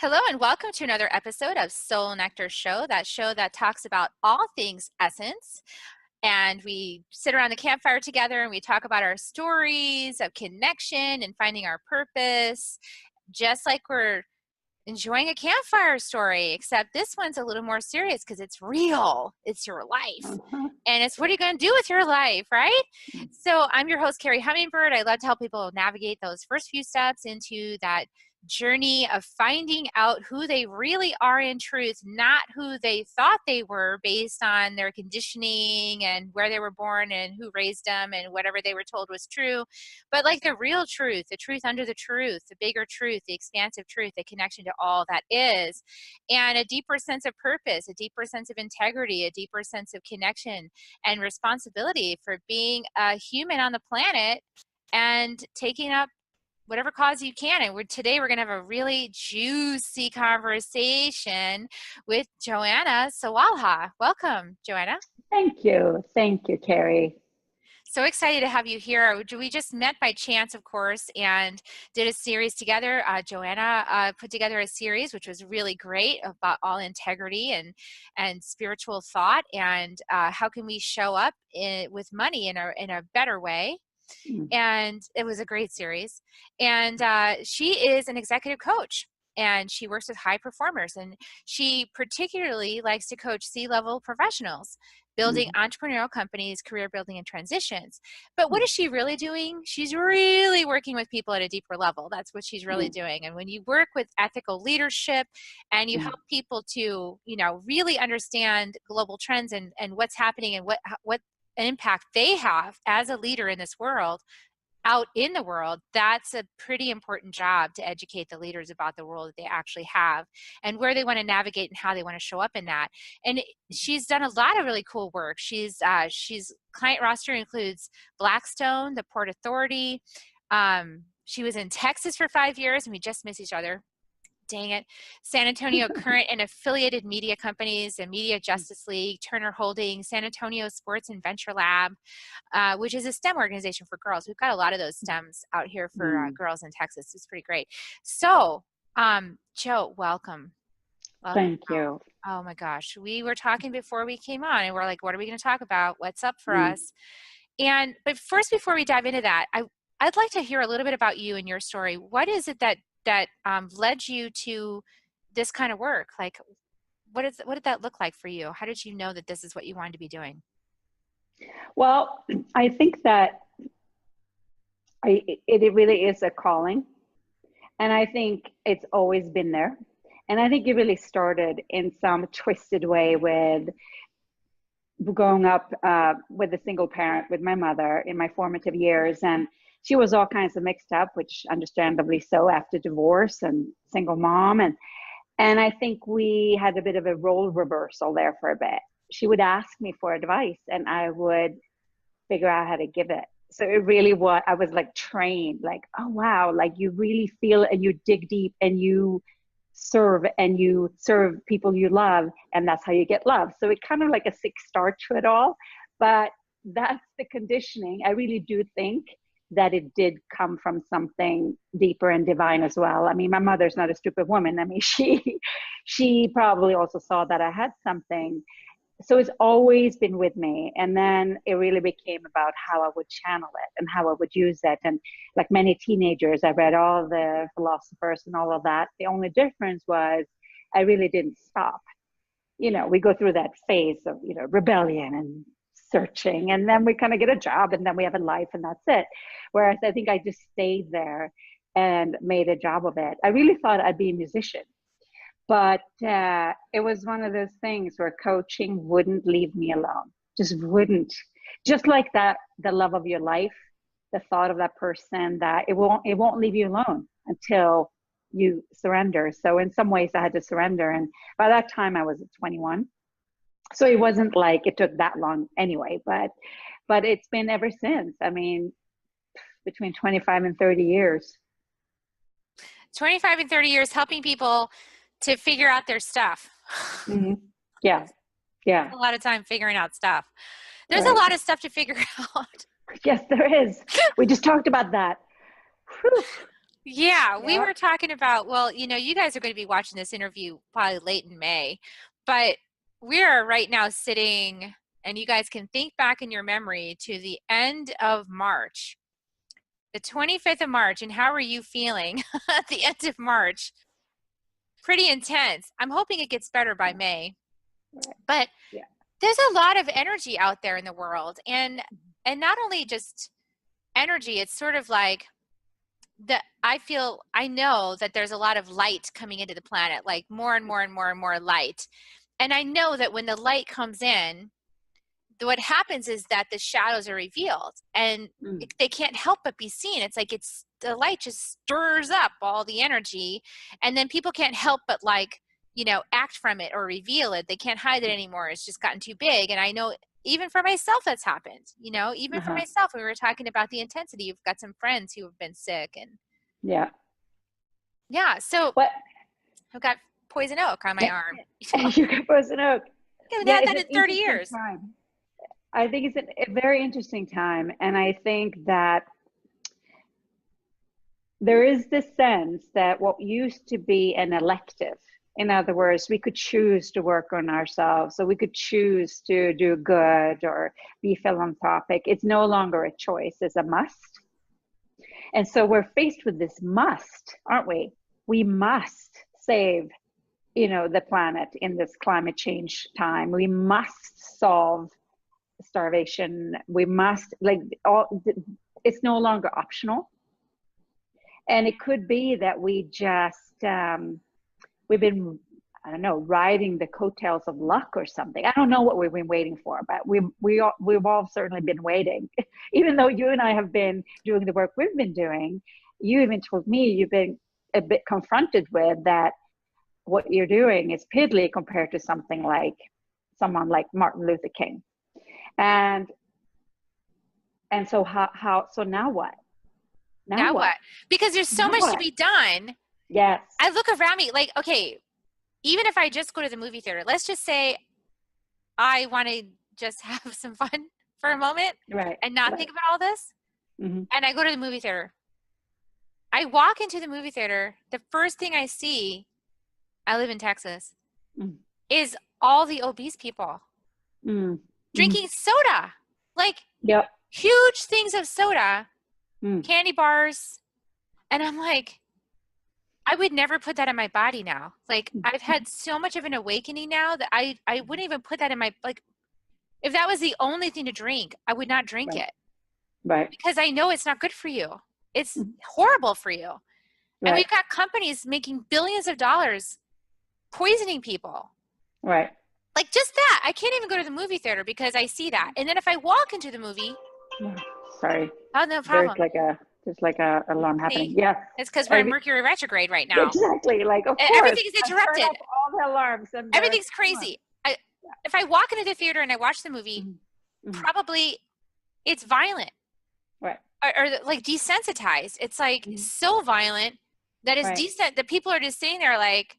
Hello and welcome to another episode of Soul Nectar show that talks about all things essence. And we sit around the campfire together and we talk about our stories of connection and finding our purpose, just like we're enjoying a campfire story, except this one's a little more serious because it's real. It's your life. Uh-huh. And it's what are you going to do with your life, right? So I'm your host, Carrie Hummingbird. I love to help people navigate those first few steps into that journey of finding out who they really are in truth, not who they thought they were based on their conditioning and where they were born and who raised them and whatever they were told was true, but like the real truth, the truth under the truth, the bigger truth, the expansive truth, the connection to all that is, and a deeper sense of purpose, a deeper sense of integrity, a deeper sense of connection and responsibility for being a human on the planet and taking up whatever cause you can. And today we're going to have a really juicy conversation with Johanna Sawalha. Welcome, Johanna. Thank you. Thank you, Carrie. So excited to have you here. We just met by chance, of course, and did a series together. Johanna put together a series, which was really great, about all integrity and spiritual thought, and how can we show up with money in a better way. And it was a great series. And she is an executive coach. And she works with high performers. And she particularly likes to coach C-level professionals, building entrepreneurial companies, career building, and transitions. But what is she really doing? She's really working with people at a deeper level. That's what she's really doing. And when you work with ethical leadership and you help people to, really understand global trends and what's happening and what impact they have as a leader in this world, out in the world, that's a pretty important job to educate the leaders about the world that they actually have and where they want to navigate and how they want to show up in that. And she's done a lot of really cool work. She's client roster includes Blackstone, the Port Authority. She was in Texas for 5 years, and we just miss each other. Dang it. San Antonio Current and affiliated media companies, the Media Justice League, Turner Holdings, San Antonio Sports and Venture Lab, which is a STEM organization for girls. We've got a lot of those STEMs out here for girls in Texas. It's pretty great. So, Jo, welcome. Thank you. Oh my gosh. We were talking before we came on and we're like, what are we going to talk about? What's up for us? But first, before we dive into that, I'd like to hear a little bit about you and your story. What is it that led you to this kind of work? Like, what did that look like for you? How did you know that this is what you wanted to be doing? Well, I think that it really is a calling. And I think it's always been there. And I think it really started in some twisted way with growing up with a single parent with my mother in my formative years. And she was all kinds of mixed up, which understandably so after divorce and single mom. And I think we had a bit of a role reversal there for a bit. She would ask me for advice and I would figure out how to give it. So it really was, I was like trained, like, oh, wow, like you really feel and you dig deep and you serve people you love. And that's how you get love. So it kind of like a sick start to it all. But that's the conditioning. I really do think that it did come from something deeper and divine as well. I mean, my mother's not a stupid woman. I mean, she probably also saw that I had something. So it's always been with me. And then it really became about how I would channel it and how I would use it. And like many teenagers, I read all the philosophers and all of that. The only difference was I really didn't stop. We go through that phase of, rebellion and searching, and then we kind of get a job and then we have a life and that's it. Whereas I think I just stayed there and made a job of it. I really thought I'd be a musician, but it was one of those things where coaching wouldn't leave me alone, just wouldn't. Just like that, the love of your life, the thought of that person, that it won't leave you alone until you surrender. So in some ways I had to surrender. And by that time I was 21. So it wasn't like it took that long anyway, but it's been ever since. I mean, between 25 and 30 years. 25 and 30 years helping people to figure out their stuff. Yeah. A lot of time figuring out stuff. There's a lot of stuff to figure out. Yes, there is. We just talked about that. Whew. Yeah, we Yeah. were talking about, well, you guys are going to be watching this interview probably late in May, but we're right now sitting, and you guys can think back in your memory to the end of March, the 25th of March, and how are you feeling at the end of March? Pretty intense. I'm hoping it gets better by May, Right. but Yeah. there's a lot of energy out there in the world, and not only just energy, it's sort of like that I know that there's a lot of light coming into the planet, like more and more and more and more light. And I know that when the light comes in, what happens is that the shadows are revealed and Mm. they can't help but be seen. It's like the light just stirs up all the energy, and then people can't help but act from it or reveal it. They can't hide it anymore. It's just gotten too big. And I know even for myself that's happened, even for Uh-huh. myself, we were talking about the intensity. You've got some friends who have been sick, and Yeah. yeah, so What? I've got poison oak on my arm. You got poison oak. I haven't Yeah, had it's that an in 30 interesting years. time. I think it's a very interesting time. And I think that there is this sense that what used to be an elective, in other words, we could choose to work on ourselves, so we could choose to do good or be philanthropic. It's no longer a choice, it's a must. And so we're faced with this must, aren't we? We must save, the planet in this climate change time. We must solve starvation. We must, it's no longer optional. And it could be that we just we've been, I don't know, riding the coattails of luck or something. I don't know what we've been waiting for, but we've all certainly been waiting. Even though you and I have been doing the work we've been doing, you even told me you've been a bit confronted with that what you're doing is piddly compared to someone like Martin Luther King. And so so now what? Now Now what? what? Because there's so Now much to what? be done. Yes. I look around me like, okay, even if I just go to the movie theater, let's just say I want to just have some fun for a moment Right. and not Right. think about all this. Mm-hmm. And I go to the movie theater. I walk into the movie theater. The first thing I see, I live in Texas, Mm-hmm. is all the obese people Mm-hmm. drinking soda, like Yep. huge things of soda, Mm. candy bars. And I'm like, I would never put that in my body now. Like I've had so much of an awakening now that I wouldn't even put that in my, like, if that was the only thing to drink, I would not drink Right. it Right. because I know it's not good for you. It's Mhm. horrible for you. And Right. we've got companies making billions of dollars poisoning people. Right. Like just that. I can't even go to the movie theater because I see that. And then if I walk into the movie, Oh, sorry. oh, no There's problem. like a alarm happening. See, Yes. it's because we're in Mercury retrograde right now. Exactly. Like, of course, Everything is I turn interrupted. off all the alarms and there's Everything's alarms. crazy. Yeah. If I walk into the theater and I watch the movie, Mm-hmm. Mm-hmm. probably it's violent Right. or like desensitized. It's like Mm-hmm. so violent that it's Right. decent that people are just sitting there like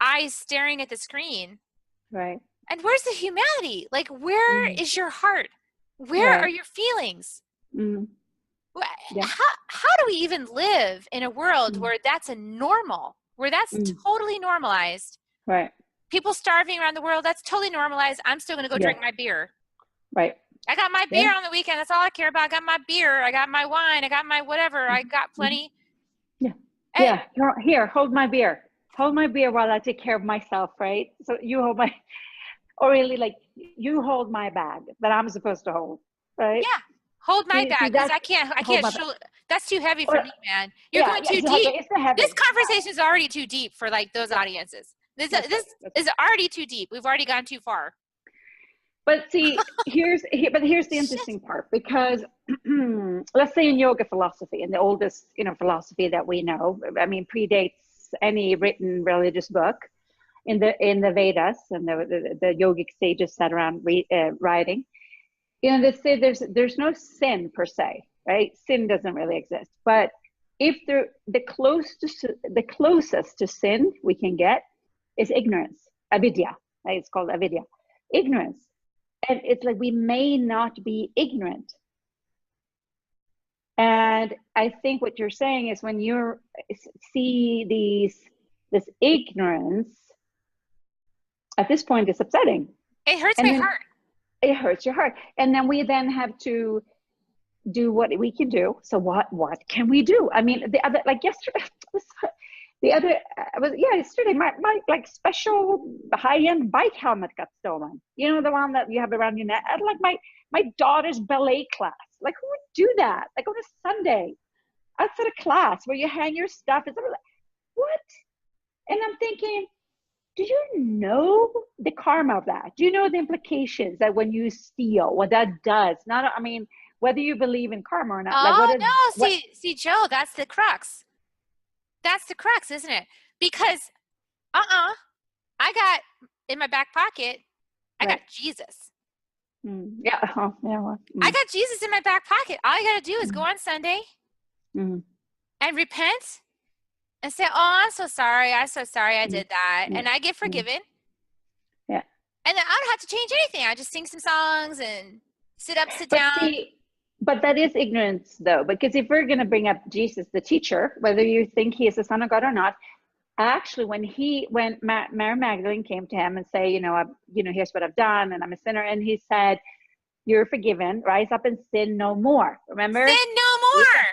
eyes staring at the screen. Right. And where's the humanity? Like, where Mm-hmm. is your heart? Where are Right. your feelings? Mm-hmm. Yeah. How do we even live in a world Mm-hmm. where that's a normal, where that's Mm-hmm. totally normalized? Right. People starving around the world, that's totally normalized. I'm still going to go Yeah. drink my beer. Right. I got my Yeah. beer on the weekend. That's all I care about. I got my beer. I got my wine. I got my whatever. I got Mm-hmm. plenty. Yeah. And Yeah. Here, hold my beer. Hold my beer while I take care of myself, right? So you hold my, or really like you hold my bag that I'm supposed to hold, right? yeah, hold my See, bag because that's I hold can't my bag. show. That's too heavy for Or, me, man. You're yeah, going yeah, too exactly. deep. It's the This heavy. conversation is already too deep for like those Yeah, audiences. This that's right. this That's is right. already too deep. We've already gone too far. But see, here's the Shit. interesting part because let's say in yoga philosophy, and the oldest philosophy that we know, I mean, predates any written religious book in the Vedas and the yogic sages sat around writing. They say there's no sin per se, right? Sin doesn't really exist, but if the closest to sin we can get is ignorance, avidya, right? It's called avidya, ignorance. And it's like we may not be ignorant And I think what you're saying is when you see this ignorance, at this point, it's upsetting. It hurts And my then heart. it hurts your heart. And then we then have to do what we can do. So what can we do? I mean, the other, like yesterday, the other was, yeah, yesterday my like special high-end bike helmet got stolen. You know, the one that you have around your neck. Like my daughter's ballet class. Like, who would do that? Like on a Sunday outside a class where you hang your stuff. It's like, what? And I'm thinking, do you know the karma of that? Do you know the implications that when you steal, what that does? Not, I mean, whether you believe in karma or not, like Oh no, what? see, Joe, that's the crux. That's the crux, isn't it? Because I got in my back pocket, I got Right. Jesus. Yeah. Oh, yeah. Well, I got Jesus in my back pocket. All I got to do is go on Sunday mm, and repent and say, "Oh, I'm so sorry. I'm so sorry I mm, did that." mm, And I get mm. forgiven. Yeah. And then I don't have to change anything. I just sing some songs and sit up, sit But down. see, but that is ignorance though, because if we're going to bring up Jesus, the teacher, whether you think he is the son of God or not, actually when Mary Magdalene came to him and say, here's what I've done and I'm a sinner, and he said, you're forgiven, rise up and sin no more. Remember? Sin no He more. said,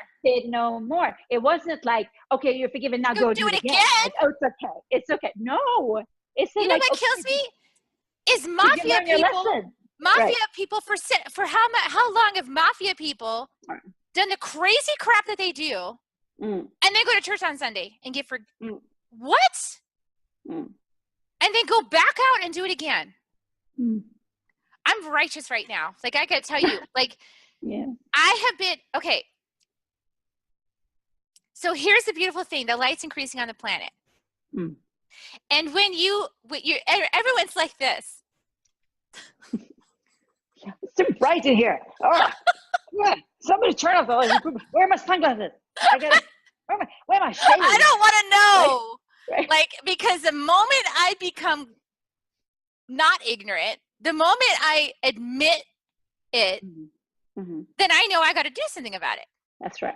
sin no more. It wasn't like, okay, you're forgiven, now Go go do do it it again. again. Like, oh, it's okay. It's okay. No. It said You know like, what kills okay, me? Is did you mafia learn your people, lesson? mafia Right. people for how long have mafia people done the crazy crap that they do Mm, and then go to church on Sunday and get for mm, what? mm, And then go back out and do it again. mm. I'm righteous right now. Like I gotta tell you, like Yeah. I have been okay. So here's the beautiful thing: the light's increasing on the planet, Mm. and when you everyone's like this. It's too bright in here. Oh, yeah. Somebody turn off the light. Where are my sunglasses? I gotta. Where are my shades? I don't want to Right. know, Right. like because the moment I become not ignorant, the moment I admit it, Mm-hmm. then I know I got to do something about it. That's right.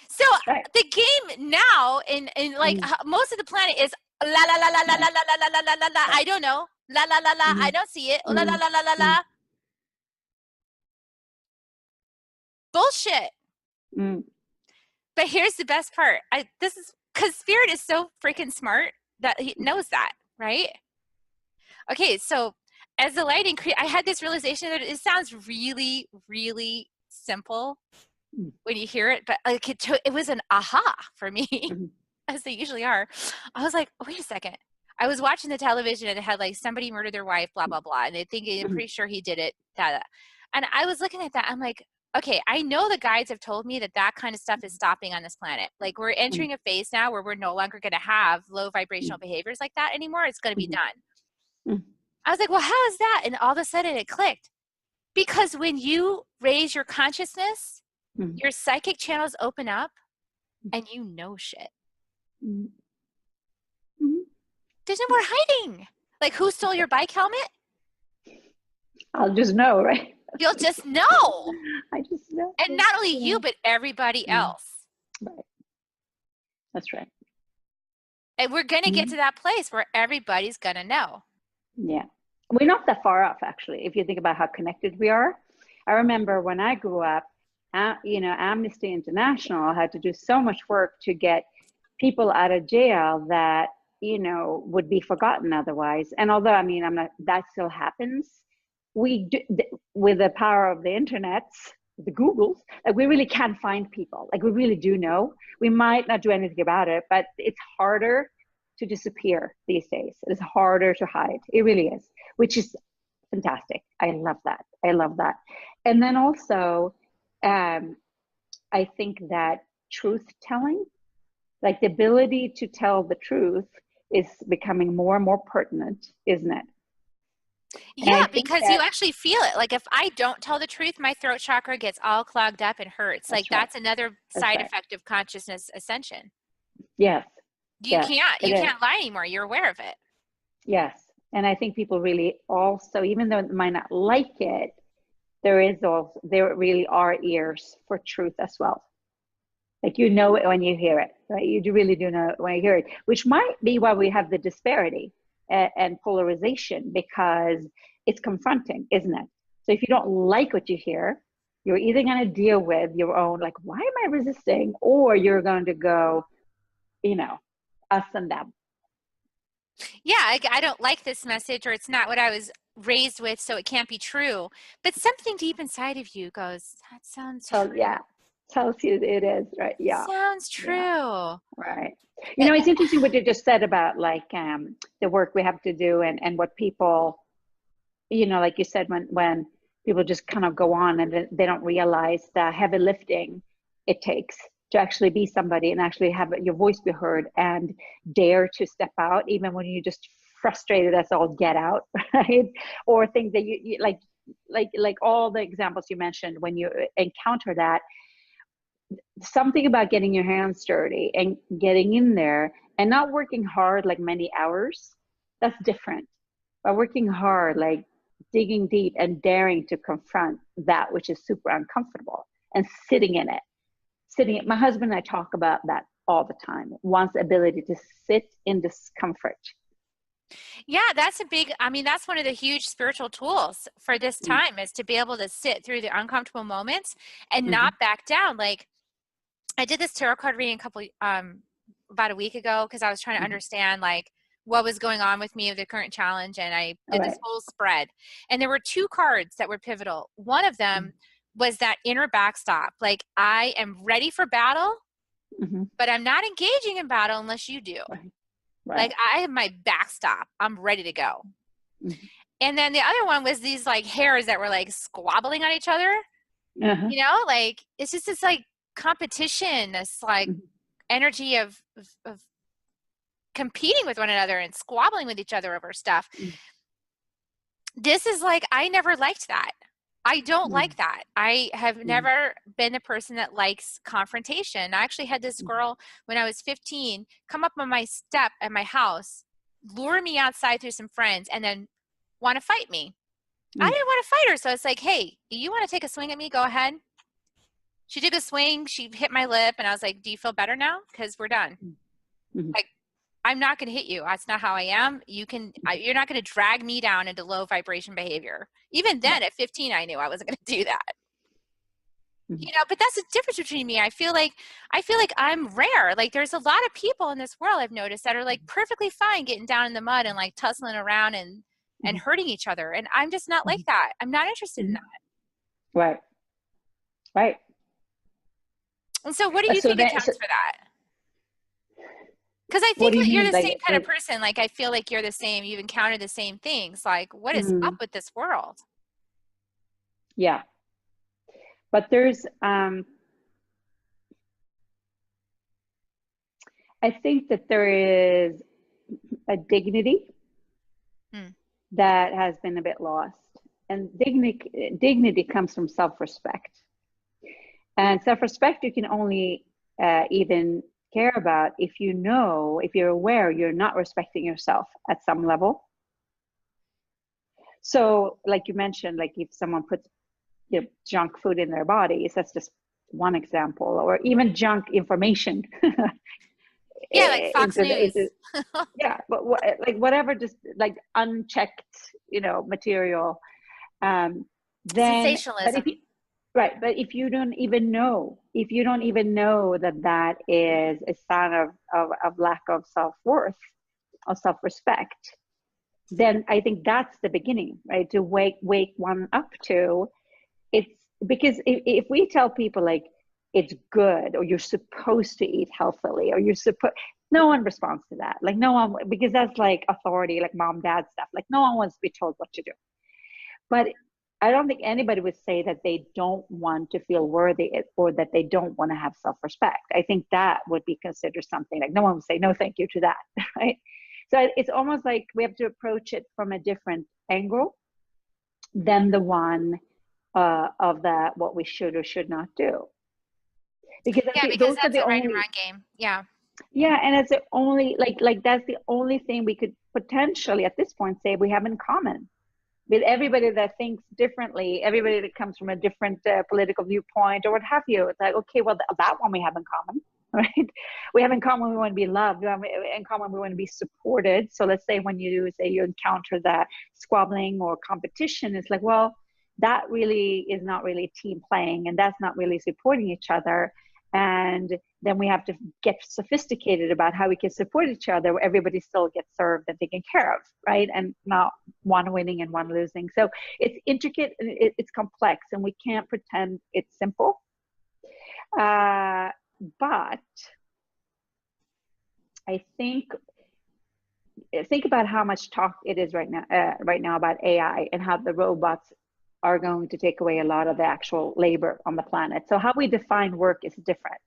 So That's right. the game now in like most of the planet is la la la la la la Right. la la la la la la. I don't know. La la la la. I Mm-hmm. don't see it. La la la la la Mm-hmm. la. Bullshit. Mm-hmm. But here's the best part. This is because Spirit is so freaking smart that he knows that, right? Okay, so as the light increased, I had this realization that it sounds really, really simple when you hear it, but like it was an aha for me, Mm-hmm. as they usually are. I was like, oh, wait a second. I was watching the television and it had like somebody murdered their wife, blah, blah, blah. And they think, I'm pretty sure he did it. Da, da. And I was looking at that. I'm like, okay, I know the guides have told me that that kind of stuff is stopping on this planet. Like we're entering a phase now where we're no longer going to have low vibrational behaviors like that anymore. It's going to be done. I was like, well, how is that? And all of a sudden it clicked. Because when you raise your consciousness, your psychic channels open up and you know shit. There's no more hiding. Like, who stole your bike helmet? I'll just know, right? You'll just know. I just know. And not only you, but everybody else. Right. That's right. And we're going to get to that place where everybody's going to know. Yeah. We're not that far off, actually, if you think about how connected we are. I remember when I grew up, Amnesty International had to do so much work to get people out of jail that, would be forgotten otherwise. And although, that still happens, we do, with the power of the internet, the Googles, like we really can find people. Like we really do know. We might not do anything about it, but it's harder to disappear these days. It's harder to hide. It really is, which is fantastic. I love that. I love that. And then also, I think that truth telling, like the ability to tell the truth, is becoming more and more pertinent, isn't it? Yeah, because you actually feel it. Like if I don't tell the truth, my throat chakra gets all clogged up and hurts. Like that's another side effect of consciousness ascension. Yes. You can't lie anymore. You're aware of it. Yes. And I think people really also, even though they might not like it, there really are ears for truth as well. Like, you know it when you hear it, right? You do really do know it when you hear it, which might be why we have the disparity and polarization, because it's confronting, isn't it? So if you don't like what you hear, you're either going to deal with your own, like, why am I resisting? Or you're going to go, you know, us and them. Yeah, I don't like this message, or it's not what I was raised with, so it can't be true. But something deep inside of you goes, that sounds So true. yeah, tells you it is, right? Yeah. Sounds Yeah. true. Right. You know, it's interesting what you just said about, like, the work we have to do, and what people, you know, like you said, when people just kind of go on and they don't realize the heavy lifting it takes to actually be somebody and actually have your voice be heard and dare to step out, even when you're just frustrated as all get out, right? Or things that you like all the examples you mentioned, when you encounter that, something about getting your hands dirty and getting in there and not working hard like many hours, that's different. But working hard, like digging deep and daring to confront that which is super uncomfortable and sitting in it. My husband and I talk about that all the time. One's ability to sit in discomfort. Yeah, that's a big, I mean, that's one of the huge spiritual tools for this time, is to be able to sit through the uncomfortable moments and Mm-hmm. not back down. Like, I did this tarot card reading about a week ago, because I was trying to Mm-hmm. understand, like, what was going on with me of the current challenge, and I All did this right. whole spread. And there were two cards that were pivotal. One of them was that inner backstop. Like, I am ready for battle, Mm-hmm. but I'm not engaging in battle unless you do. Right. Right. Like, I have my backstop. I'm ready to go. Mm-hmm. And then the other one was these like hairs that were like squabbling on each other. Uh-huh. Like, it's just this like competition, this like Mm-hmm. energy of competing with one another and squabbling with each other over stuff. This is like, I never liked that. I don't Mm-hmm. like that. I have Mm-hmm. never been the person that likes confrontation. I actually had this girl when I was 15 come up on my step at my house, lure me outside through some friends, and then want to fight me. I Mm-hmm. didn't want to fight her. So I was like, hey, you want to take a swing at me? Go ahead. She took a swing. She hit my lip. And I was like, do you feel better now? Because we're done. Mm-hmm. Like, I'm not going to hit you. That's not how I am. You're not going to drag me down into low vibration behavior. Even then Right. at 15, I knew I wasn't going to do that. Mm-hmm. But that's the difference between me. I feel like I'm rare. Like, there's a lot of people in this world I've noticed that are like perfectly fine getting down in the mud and like tussling around and hurting each other. And I'm just not Mm-hmm. like that. I'm not interested in Mm-hmm. that. Right. Right. And so what do you So think then, so accounts for that? Because I what think do you that you're mean? the same kind of person. Like, I feel like you're the same. You've encountered the same things. Like, what is up mm, with this world? yeah, but there's, I think that there is a dignity Hmm. that has been a bit lost, and dignity comes from self-respect, and self-respect you can only even care about if you know, if you're aware you're not respecting yourself at some level. So, like you mentioned, like if someone puts, junk food in their bodies, that's just one example, or even junk information Yeah, like Fox into News. yeah, but like whatever, just like unchecked, material. Um, then, but if you, Sensationalism. right, but if you don't even know that that is a sign of lack of self-worth, of self-respect, then I think that's the beginning, right? To wake one up to. It's because if we tell people, like, it's good, or you're supposed to eat healthily, or you're supposed, no one responds to that. Like, no one, because that's like authority, like mom, dad stuff. Like, no one wants to be told what to do. But I don't think anybody would say that they don't want to feel worthy, or that they don't want to have self-respect. I think that would be considered something, like, no one would say no thank you to that, right? So it's almost like we have to approach it from a different angle than the one of that, what we should or should not do, because I Yeah, think because those are that's the a right and only, wrong game. Yeah. yeah, and it's the only, like that's the only thing we could potentially at this point say we have in common, with everybody that thinks differently, everybody that comes from a different political viewpoint or what have you. It's like, okay, well, that one we have in common, right? We have in common we want to be loved. We have in common we want to be supported. So let's say when you encounter that squabbling or competition, it's like, well, that really is not really team playing, and that's not really supporting each other. And then we have to get sophisticated about how we can support each other where everybody still gets served and taken care of, right? And not one winning and one losing. So it's intricate, it's complex, and we can't pretend it's simple. But I think about how much talk it is right now about AI and how the robots are going to take away a lot of the actual labor on the planet. So how we define work is different.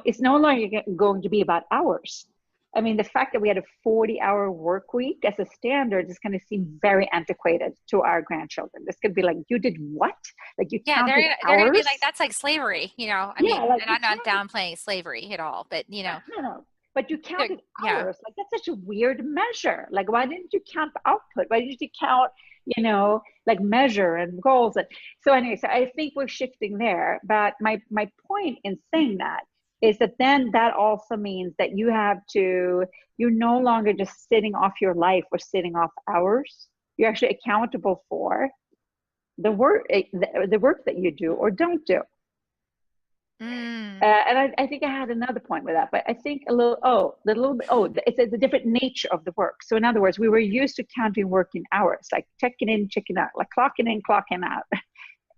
It's no longer going to be about hours. I mean, the fact that we had a 40-hour work week as a standard is going to seem very antiquated to our grandchildren. This could be like, you did what? Like you counted they're gonna be hours? like, that's like slavery, you know. I Yeah, mean, like and I'm not downplaying slavery at all, but you know, no. But you counted yeah. hours. Like that's such a weird measure. Like why didn't you count the output? Why did you count, like measure and goals? And so anyway, so I think we're shifting there. But my point in saying that is that then that also means that you're no longer just sitting off your life or sitting off hours. You're actually accountable for the work that you do or don't do. And I think I had another point with that, but I think it's the different nature of the work. So in other words, we were used to counting working hours, like checking in, checking out, like clocking in, clocking out.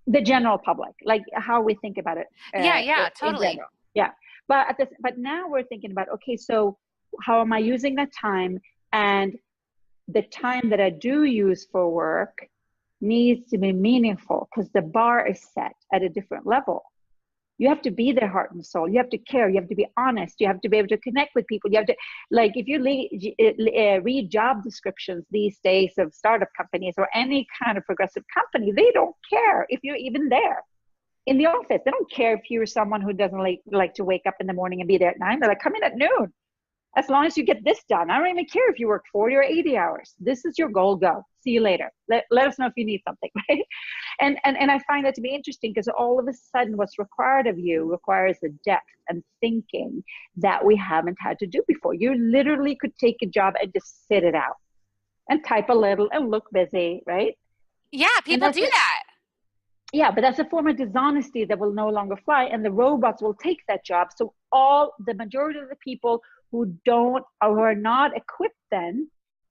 The general public, like how we think about it. Yeah, totally. In general. Yeah, but now we're thinking about, okay, so how am I using that time? And the time that I do use for work needs to be meaningful because the bar is set at a different level. You have to be their heart and soul. You have to care. You have to be honest. You have to be able to connect with people. You have to, like, if you read job descriptions these days of startup companies or any kind of progressive company, they don't care if you're even there in the office. They don't care if you're someone who doesn't like to wake up in the morning and be there at 9. They're like, come in at noon. As long as you get this done. I don't even care if you work 40 or 80 hours. This is your goal. Go. See you later. Let us know if you need something, right? And I find that to be interesting because all of a sudden what's required of you requires a depth and thinking that we haven't had to do before. You literally could take a job and just sit it out and type a little and look busy, right? Yeah, people do that. Yeah, but that's a form of dishonesty that will no longer fly, and the robots will take that job. So the majority of the people who are not equipped then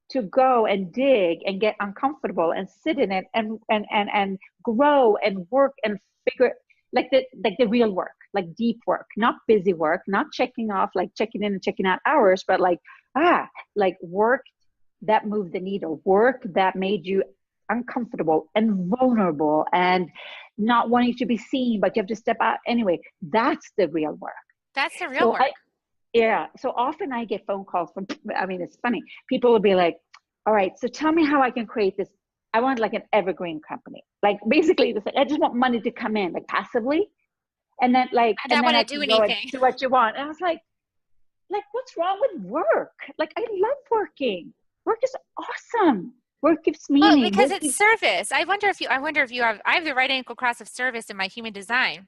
to go and dig and get uncomfortable and sit in it and grow and work and figure like the real work, like deep work, not busy work, not checking off, like checking in and checking out hours, but like work that moved the needle, work that made you uncomfortable and vulnerable and not wanting to be seen, but you have to step out anyway. That's the real work. That's the real work. Yeah. So often I get phone calls from, I mean, it's funny. People will be like, all right, so tell me how I can create this. I want like an evergreen company. Like basically, I just want money to come in like passively. And then I don't want to do anything. Do what you want. And I was like, what's wrong with work? Like, I love working. Work is awesome. Work gives meaning. Well, because it's service. I wonder if I have the right angle cross of service in my human design.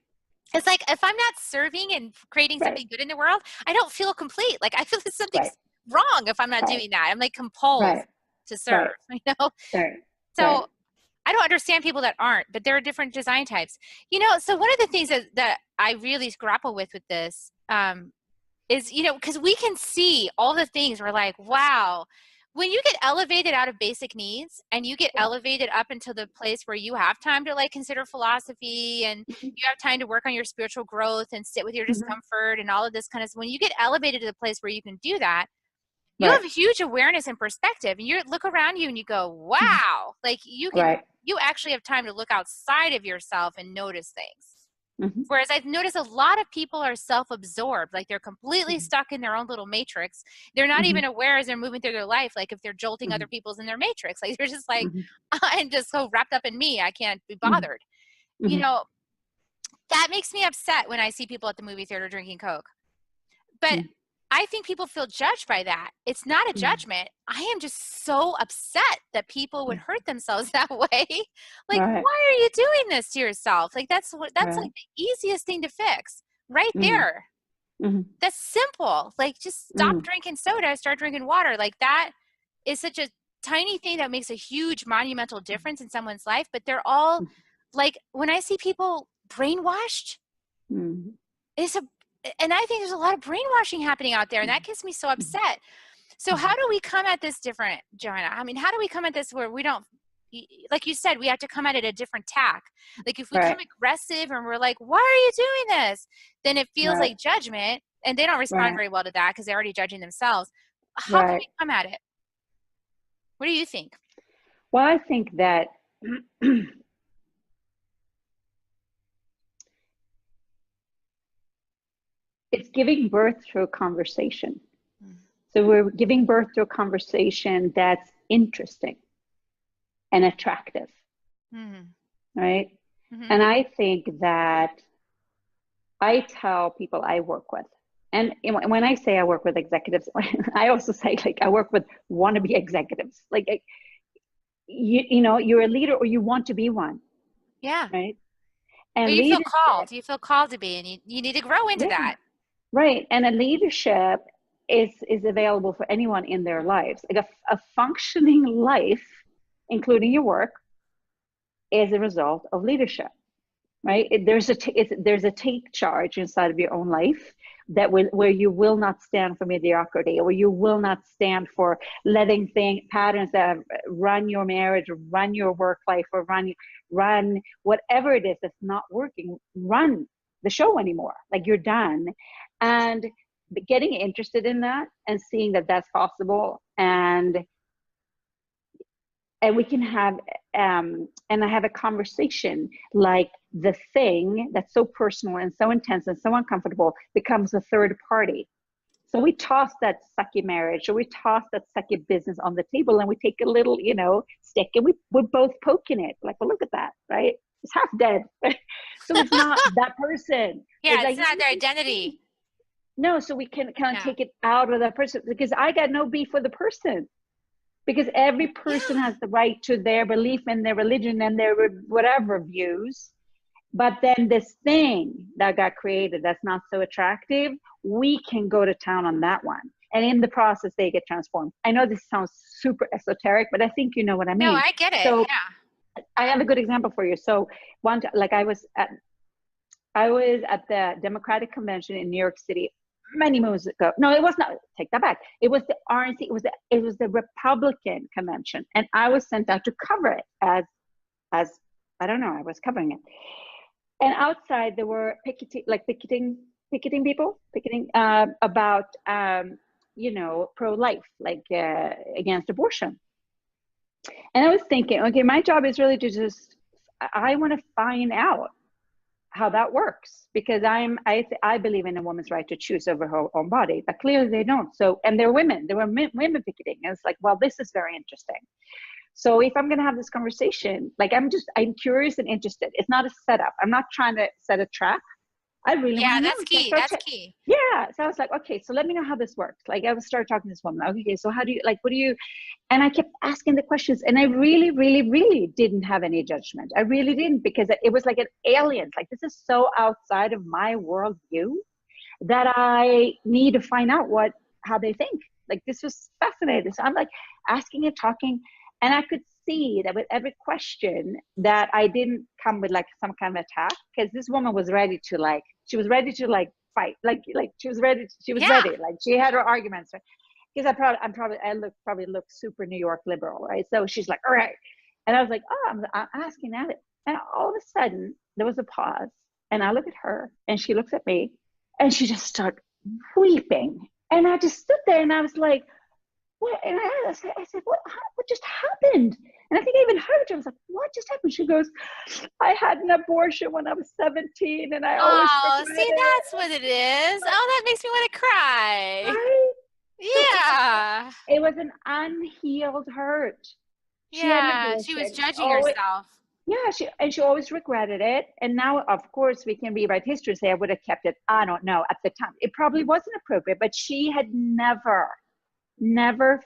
It's like, if I'm not serving and creating something good in the world, I don't feel complete. Like I feel there's something wrong if I'm not doing that. I'm like compelled to serve, you know? So I don't understand people that aren't, but there are different design types. You know, so one of the things that I really grapple with this is, you know, because we can see all the things we're like, wow, when you get elevated out of basic needs and you get elevated up into the place where you have time to like consider philosophy and you have time to work on your spiritual growth and sit with your discomfort and all of this kind of stuff, when you get elevated to the place where you can do that, you have a huge awareness and perspective, and you look around you and you go, wow, like you actually have time to look outside of yourself and notice things. Whereas I've noticed a lot of people are self-absorbed, like they're completely stuck in their own little matrix. They're not even aware as they're moving through their life, like if they're jolting other people's in their matrix. Like they're just like, I'm just so wrapped up in me, I can't be bothered. You know, that makes me upset when I see people at the movie theater drinking Coke. But I think people feel judged by that. It's not a Mm. judgment. I am just so upset that people would hurt themselves that way. Like, Right, why are you doing this to yourself? Like, that's right. like the easiest thing to fix right Mm, there. mm, That's simple. Like, just stop mm, drinking soda, start drinking water. Like, that is such a tiny thing that makes a huge monumental difference in someone's life. But they're all mm, like, when I see people brainwashed, mm, it's a, and I think there's a lot of brainwashing happening out there, and that gets me so upset. So how do we come at this different, Joanna? I mean, how do we come at this where we don't, like you said, we have to come at it a different tack. Like if we come right, aggressive and we're like, why are you doing this? Then it feels right, like judgment, and they don't respond right, very well to that because they're already judging themselves. How can right. we come at it? What do you think? Well, I think that it's giving birth through a conversation. So we're giving birth to a conversation that's interesting and attractive, Mm-hmm. right? Mm-hmm. And I think that I tell people I work with, and when I say I work with executives, I also say like I work with wannabe executives. Like you know, you're a leader or you want to be one, Yeah. right? Or And you feel leadership, called. You feel called to be, and you need to grow into yeah, that. right. And a leadership is available for anyone in their lives. Like a functioning life, including your work, is a result of leadership, right? There's a take charge inside of your own life that where you will not stand for mediocrity, or you will not stand for letting patterns that run your marriage, or run your work life, or run whatever it is that's not working, run the show anymore. Like you're done, and getting interested in that and seeing that that's possible, and we can have and I have a conversation, like the thing that's so personal and so intense and so uncomfortable becomes a third party. So we toss that sucky marriage, or we toss that sucky business on the table, and we take a little, stick, and we're both poking it like, well, look at that, right? It's half dead. So it's not that person. It's Yeah, it's like, not their identity. no, so we can kind of Yeah. take it out of that person, because I got no beef with the person, because every person Yeah. has the right to their belief and their religion and their whatever views. But then this thing that got created that's not so attractive, we can go to town on that one, and in the process they get transformed. I know this sounds super esoteric, but I think you know what I No, mean. I get it. So Yeah. I have a good example for you. So like I was at the Democratic convention in New York City many moons ago. No, it was not. Take that back. It was the RNC. It was the Republican convention, and I was sent out to cover it as I don't know. I was covering it, and outside there were picketing people, picketing about pro-life, like against abortion. And I was thinking, okay, my job is really to just I want to find out how that works, because I believe in a woman's right to choose over her own body, but clearly they don't. So, and they're women. There were women picketing, and it's like, well, this is very interesting. So if I'm going to have this conversation, like I'm curious and interested. It's not a setup. I'm not trying to set a trap. I really want Yeah, to know. that's It's like, key. That's okay, key. yeah. So I was like, okay, so let me know how this works. Like I would start talking to this woman. Okay, so how do you like? What do you? And I kept asking the questions, and I really, really, really didn't have any judgment. I really didn't, because it was like an alien. Like this is so outside of my worldview that I need to find out how they think. Like this was fascinating. So I'm like asking and talking, and I could see that with every question that I didn't come with like some kind of attack, because this woman was ready to like fight, like she was Yeah. ready, like she had her arguments, right? Because I probably look super New York liberal, right? So she's like, all right, and I was like, oh, I'm asking at it, and all of a sudden there was a pause, and I look at her, and she looks at me, and she just started weeping. And I just stood there, and I was like, what? And I said, what just happened? And I think I even heard her. I was like, what just happened? She goes, I had an abortion when I was 17, and I always Oh, regret see, it. that's what it is. Oh, that makes me want to cry. Right? So Yeah. it was an unhealed hurt. She had an Yeah. She was abortion. judging Oh, herself. Yeah, she always regretted it. And now, of course, we can rewrite history and say I would have kept it. I don't know. At the time, it probably wasn't appropriate, but she had never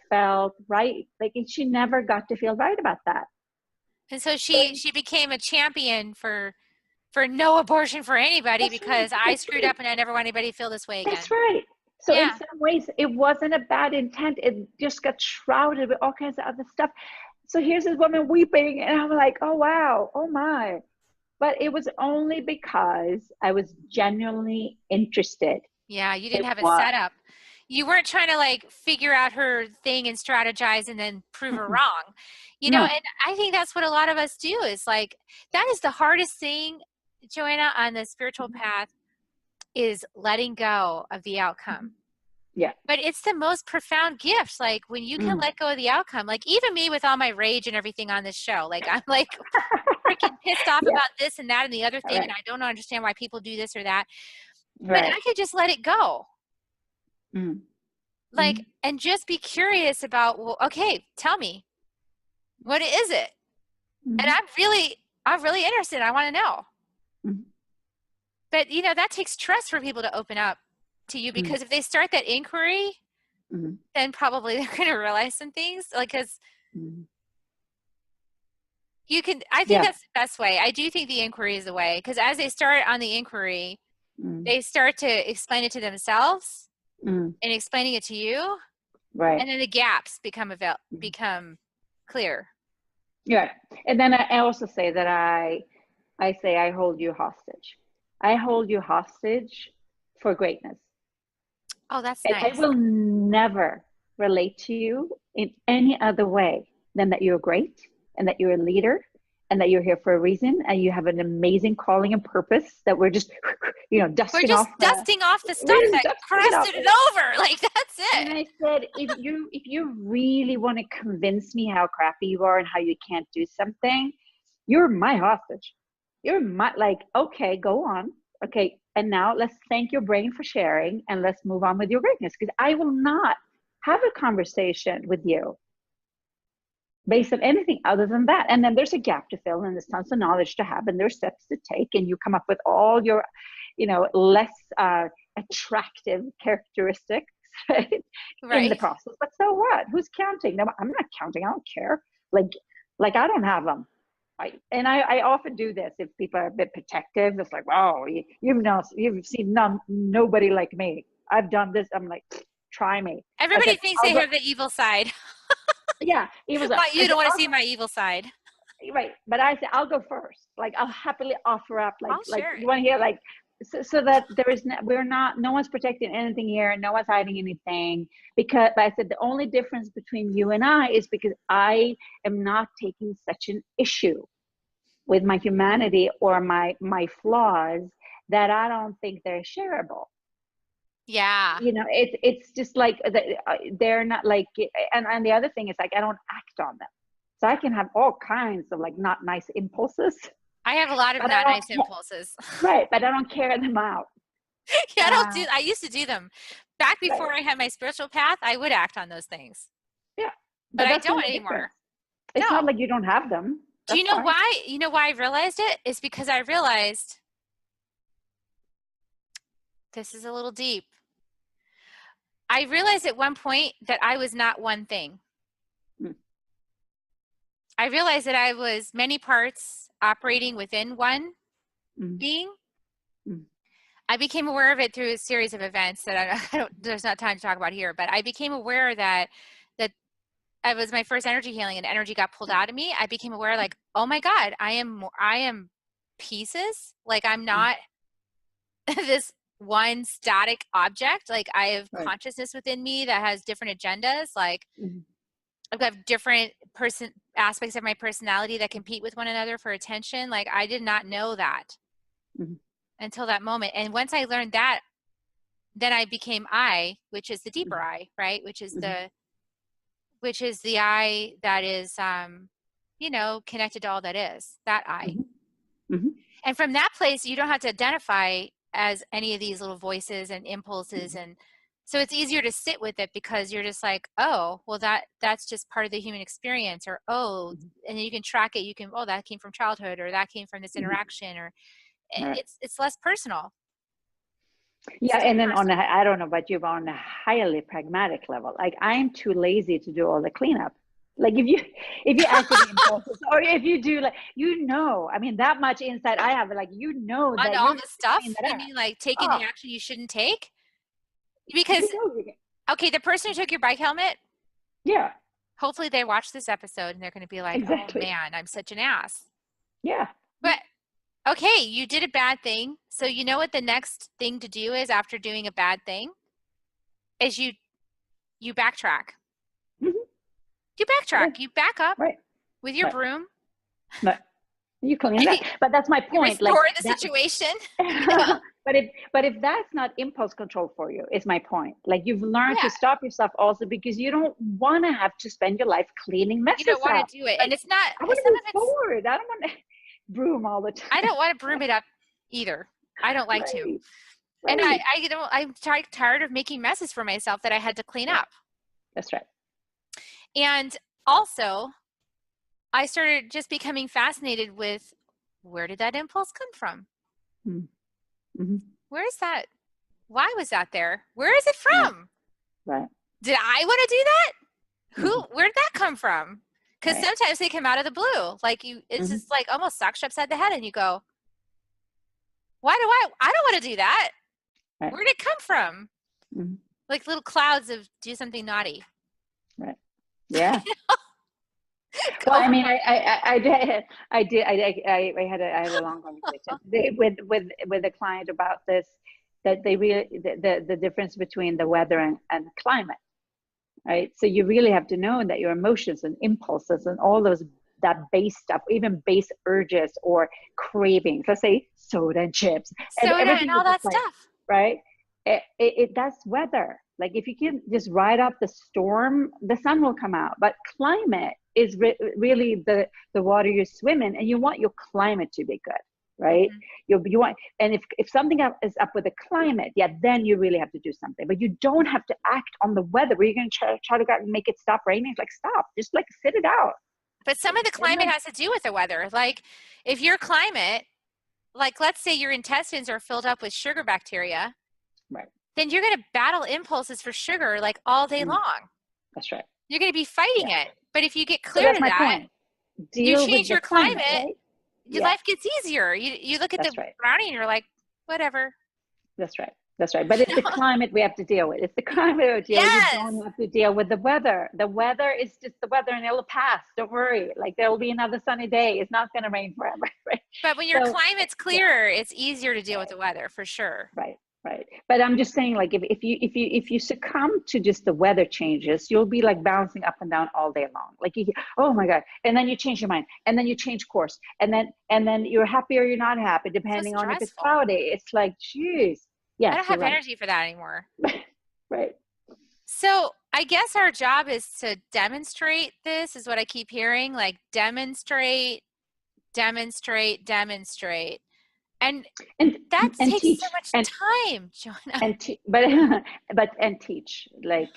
felt right. Like she never got to feel right about that. And so she became a champion for no abortion for anybody That's right. because I That's screwed right. up and I never want anybody to feel this way That's again. right. So in Yeah. some ways, it wasn't a bad intent. It just got shrouded with all kinds of other stuff. So here's this woman weeping, and I'm like, oh wow, oh my. But it was only because I was genuinely interested Yeah, you in didn't have a what. setup. You weren't trying to like figure out her thing and strategize and then prove her Mm-mm. wrong. You know, No. and I think that's what a lot of us do is like that is the hardest thing, Joanna, on the spiritual path is letting go of the outcome. Yeah. But it's the most profound gift. Like when you can Mm. let go of the outcome, like even me with all my rage and everything on this show, like I'm like freaking pissed off Yeah. about this and that and the other All thing, and right. I don't understand why people do this or that. But Right. I could just let it go. Mm. Like, Mm. and just be curious about, well, okay, tell me, what is it? And Mm. I'm really interested. I want to know. Mm. But you know, that takes trust for people to open up to you Mm. because if they start that inquiry, Mm. then probably they're going to realize some things. Like, because Mm. you can, I think Yeah. that's the best way. I do think the inquiry is the way because as they start on the inquiry, Mm. they start to explain it to themselves Mm. and explaining it to you, Right. and then the gaps Mm. become clear. Yeah. And then I also say that I say I hold you hostage. I hold you hostage for greatness. Oh, that's And I nice. will never relate to you in any other way than that you're great and that you're a leader and that you're here for a reason and you have an amazing calling and purpose that we're just, We're dusting just off dusting off the stuff we're just that dusting it off. crusted it over. Like that's And it. I said, if you really want to convince me how crappy you are and how you can't do something, you're my hostage. You're my like, okay, go on. Okay. And now let's thank your brain for sharing and let's move on with your greatness. Because I will not have a conversation with you based on anything other than that. And then there's a gap to fill and there's tons of knowledge to have and there's steps to take and you come up with all your, less attractive characteristics right, in the Right. process. But so what? Who's counting? No, I'm not counting. I don't care. Like I don't have them. I often do this if people are a bit protective. It's like, oh, you've seen nobody like me. I've done this. I'm like, try me. I Everybody said, thinks I'll they go. have the evil side. Yeah, he was. I You said, don't want to I'll see go. my evil side. Right, but I said I'll go first. Like I'll happily offer up. Like I'll like share you it. want to hear like so that there is we're not no one's protecting anything here. No one's hiding anything because. But I said the only difference between you and I is because I am not taking such an issue with my humanity or my flaws that I don't think they're shareable. Yeah. It's just like they're not like, and the other thing is like I don't act on them, so I can have all kinds of like not nice impulses, I have a lot of but I not don't nice impulses. right, but I don't carry them out. Yeah, uh, I used to do them. Back right. before I had my spiritual path, I would act on those things. Yeah, But but I that's the don't only difference. anymore. It's not No. like you don't have them. Do you That's know fine. why? You know why I realized it? It's because I realized this is a little deep. I realized at one point that I was not one thing. Mm. I realized that I was many parts operating within one Mm. being. Mm. I became aware of it through a series of events that there's not time to talk about here, but I became aware that it was my first energy healing and energy got pulled out of me. I became aware like, oh my God, I am pieces. Like I'm Mm. not this one static object. Like I have Right. consciousness within me that has different agendas. Like Mm. I've got different aspects of my personality that compete with one another for attention. Like I did not know that Mm. until that moment. And once I learned that, then I became I, which is the deeper Mm. I, right? Mm. Which is the I that is connected to all that is, that I. Mm. Mm. And from that place, you don't have to identify as any of these little voices and impulses Mm. and So it's easier to sit with it because you're just like, oh, well, that's just part of the human experience, or oh, Mhm. and then you can track it. You can, oh, that came from childhood, or that came from this Mhm. interaction, or Right. it's less personal. Yeah, Still and then on a, personal. I don't know about you, but on a highly pragmatic level, like I'm too lazy to do all the cleanup. Like if you act with the impulses, or if you do, like, I mean, that much insight I have, like, On that all you're the going to clean stuff, that you up. mean like taking Oh, the action you shouldn't take? you Because know, okay, the person who took your bike helmet, yeah, hopefully they watch this episode and they're going to be like, oh exactly. man, I'm such an ass. Yeah. But okay, you did a bad thing. So you know what the next thing to do is after doing a bad thing is you backtrack. Mhm. You Yeah, backtrack. You back up right, with your right, broom. right. You clean that. But that's my You point. Like restore the that. situation. You know? But if that's not impulse control for you, is my point. Like you've learned to Yeah. stop yourself also because you don't want to have to spend your life cleaning You don't messes want to up. do it. And Like it's not I want to some move of it's forward. I don't want to broom all the I time. don't want to broom it up either. I don't like to. Right, And right. I'm tired of making messes for myself that I had to clean Yeah, up. that's right. And also, I started just becoming fascinated with where did that impulse come from? Mm-hmm. Where is that? Why was that there? Where is it Right, from? right. Did I want to do that? Mm-hmm. Where did that come from? Because Right. sometimes they come out of the blue. Like it's Mm-hmm. just like almost socks upside the head, and you go, why do I don't want to do that. Right. Where did it come from? Mm-hmm. Like little clouds of do something naughty. Right. Yeah. Well, Go. I mean, I had a long conversation today with a client about this, that they really, the difference between the weather and climate, right? So you really have to know that your emotions and impulses and all those, that base stuff, even base urges or cravings, let's say soda and chips and Soda and everything all is just that like, stuff. right? That's weather. Like if you can just ride up the storm, the sun will come out. But climate is really the water you swim in, and you want your climate to be good, right? Mm-hmm. You want, and if something is up with the climate, yeah, then you really have to do something. But you don't have to act on the weather. Where you're going to try to go out and make it stop raining. It's like, stop, just like sit it out. But some of the And climate then, has to do with the weather. Like if your climate, like let's say your intestines are filled up with sugar bacteria, right. then you're going to battle impulses for sugar like all day Mm, long. that's right. You're going to be fighting Yeah. it. But if you get So clear that's to my that, point. you Deal with change the your climate, climate, right? your Yeah, life gets easier. You look at the that's right. brownie and you're like, whatever. That's right. That's right. But it's the climate we have to deal with. It's the climate we have to deal with. You Yes. don't have to deal with the weather. The weather is just the weather and it'll pass. Don't worry. Like there will be another sunny day. It's not going to rain forever. Right. But when your So, climate's yeah, clearer, it's easier to deal with right, the weather for sure. right, right. But I'm just saying, like, if you succumb to just the weather changes, you'll be like bouncing up and down all day long. Like, oh my God. And then you change your mind and then you change course. And then you're happy or you're not happy, So depending on if it's stressful. cloudy. It's like, geez. I Yes, don't you're have right. energy for that anymore. Right. So I guess our job is to demonstrate this, is what I keep hearing, like demonstrate, demonstrate, demonstrate. And and that and takes so teach much time, Jonah. but and teach, like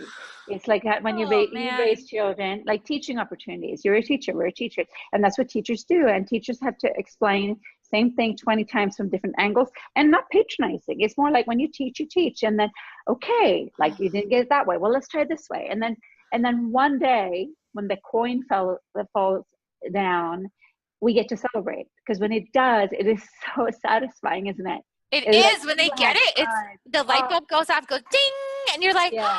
it's like when Oh you raise man. children, like teaching opportunities. You're a teacher, we're a teacher, and that's what teachers do, and teachers have to explain same thing 20 times from different angles, and not patronizing. It's more like when you teach, and then, okay, like you didn't get it that way, well, let's try this way, and then one day when the coin falls down, we get to celebrate, because when it does, it is so satisfying, isn't it? It It's like is when they you get have it, it's fun. the light Oh, bulb goes off, goes ding, and you're like, yeah.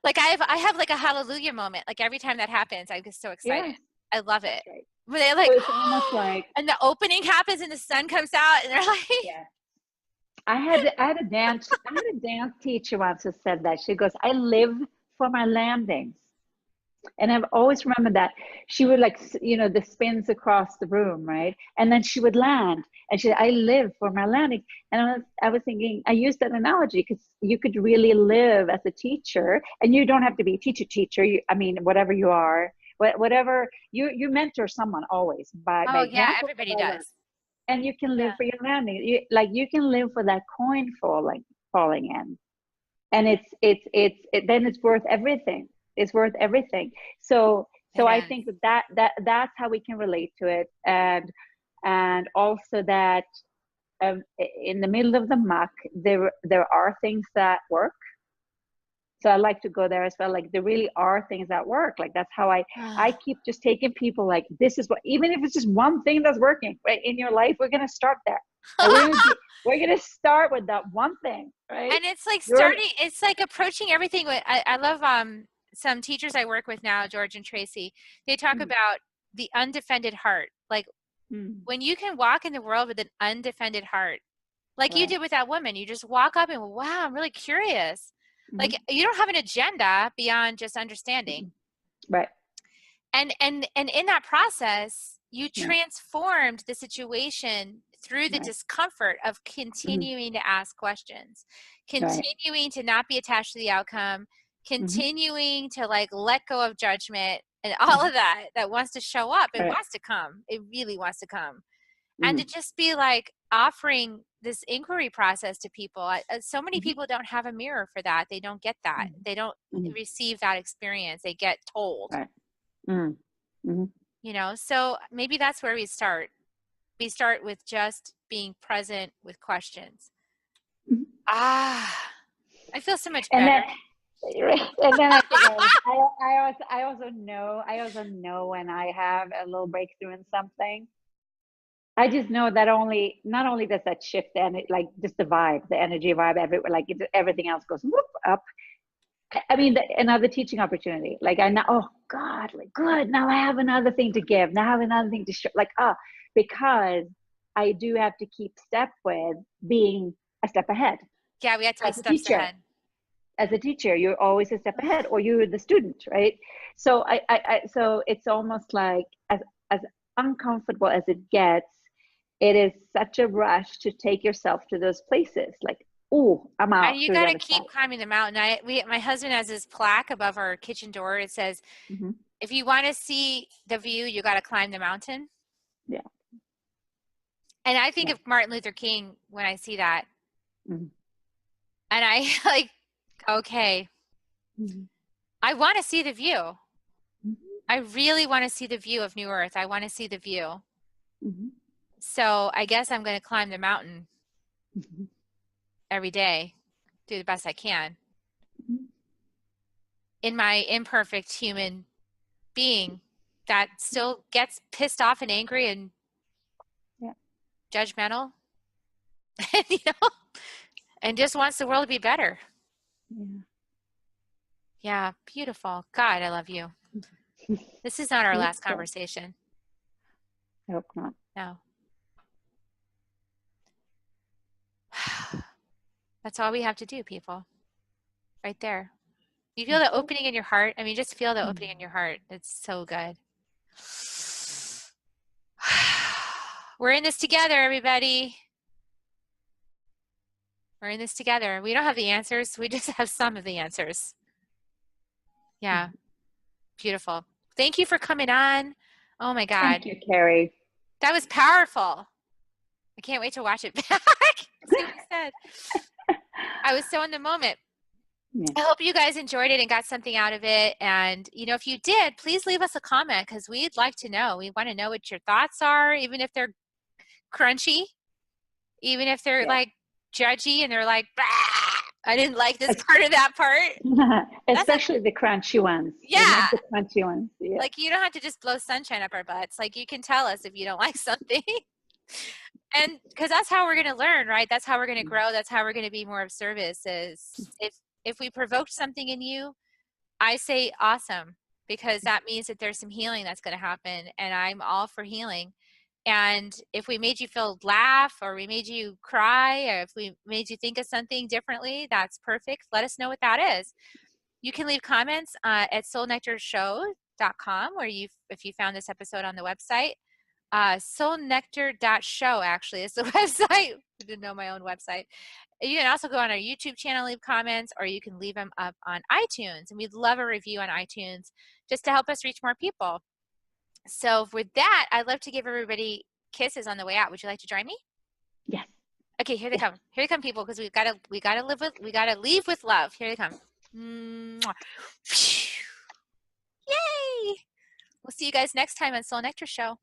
like I have like a hallelujah moment. Like every time that happens, I get so excited. Yes, I love that's it. right. When they're So like, it's almost like, and the opening happens and the sun comes out and they're like, yeah. I had a dance teacher once who said that. She goes, I live for my landings. And I've always remembered that. She would, like, the spins across the room, right? And then she would land, and she said, I live for my landings. And I was thinking, I used that analogy because you could really live as a teacher, and you don't have to be a teacher. I mean, whatever you are, whatever you mentor someone always by oh yeah, example, everybody whatever. does. And you can live Yeah. for your landing. You can live for that coin falling in. and then it's worth everything. It's worth everything. So It I is. think that's how we can relate to it. And also that, in the middle of the muck, there are things that work. So I like to go there as well. Like, there really are things that work. Like, that's how I keep just taking people, like, this is what, even if it's just one thing that's working right in your life, we're gonna start there. And we're gonna start with that one thing, right? And it's like You're it's like approaching everything with, I love some teachers I work with now, George and Tracy. They talk mm, about the undefended heart. Like, mm, when you can walk in the world with an undefended heart, like you right. did with that woman, you just walk up and, wow, I'm really curious. Like, Hmm. you don't have an agenda beyond just understanding. Right. And in that process, you Yeah. transformed the situation through the Right. discomfort of Hmm. continuing to ask questions, Right. continuing to not be attached to the outcome, Hmm. continuing to like let go of judgment and all of that wants to show up. It Right. wants to come. It really wants to come. And to Hmm. just be like offering this inquiry process to people. So many Hmm. people don't have a mirror for that. They don't get that. They don't Hmm. receive that experience. They get told, Right. Hmm. Hmm. so maybe that's where we start. We start with just being present with questions. Ah, I feel so much And then, better. and then I think I also know when I have a little breakthrough in something. I just know that not only does that shift, and it, like, just the vibe, the energy vibe everywhere, like, everything else goes whoop up. I mean, another teaching opportunity. Like, I know, oh God, like, good. Now I have another thing to give. Now I have another thing to show. Like, because I do have to keep step with being a step ahead Yeah, we have to be as a steps teacher. ahead. As a teacher, you're always a step ahead, or you're the student, right? So so it's almost like, as uncomfortable as it gets, it is such a rush to take yourself to those places. Like, oh, I'm And out you through the got to other keep side. climbing the mountain. My husband has this plaque above our kitchen door. It says, Hmm. if you want to see the view, you got to climb the mountain. Yeah, And I think yeah. of Martin Luther King when I see that. Hmm. And I like, okay, Hmm. I want to see the view. Hmm. I really want to see the view of New Earth. I want to see the view. Hmm. So I guess I'm going to climb the mountain Hmm. every day, do the best I can Hmm. in my imperfect human being that still gets pissed off and angry and Yeah, judgmental, you know, and just wants the world to be better. yeah. Yeah, beautiful. God, I love you. This is not our Me last too. conversation. I hope not. No. That's all we have to do, people. Right there. You feel the That's it. opening in your heart? I mean, just feel the Mm. opening in your heart. It's so good. We're in this together, everybody. We're in this together. We don't have the answers. We just have some of the answers. Yeah, beautiful. Thank you for coming on. Oh my God. Thank you, Carrie. That was powerful. I can't wait to watch it back. See what you said. I was so in the moment. Yeah. I hope you guys enjoyed it and got something out of it. And, if you did, please leave us a comment because we'd like to know. We want to know what your thoughts are, even if they're crunchy, even if they're Yeah. like judgy and they're like, "Bah, I didn't like this part of that part." That's a, Especially the crunchy ones. We yeah. like the crunchy ones. Yeah. Like, you don't have to just blow sunshine up our butts. Like, you can tell us if you don't like something. And because that's how we're going to learn, right? That's how we're going to grow. That's how we're going to be more of service. Is if we provoked something in you, I say awesome, because that means that there's some healing that's going to happen, and I'm all for healing. And if we made you feel laugh, or we made you cry, or if we made you think of something differently, that's perfect. Let us know what that is. You can leave comments at soulnectarshow.com, where if you found this episode on the website. Soulnectar.show actually is the website. I didn't know my own website. You can also go on our YouTube channel, leave comments, or you can leave them up on iTunes. And we'd love a review on iTunes just to help us reach more people. So with that, I'd love to give everybody kisses on the way out. Would you like to join me? Yes. Okay, here they come. Here they come, people, because we gotta leave with love. Here they come. Mwah. Yay! We'll see you guys next time on Soul Nectar Show.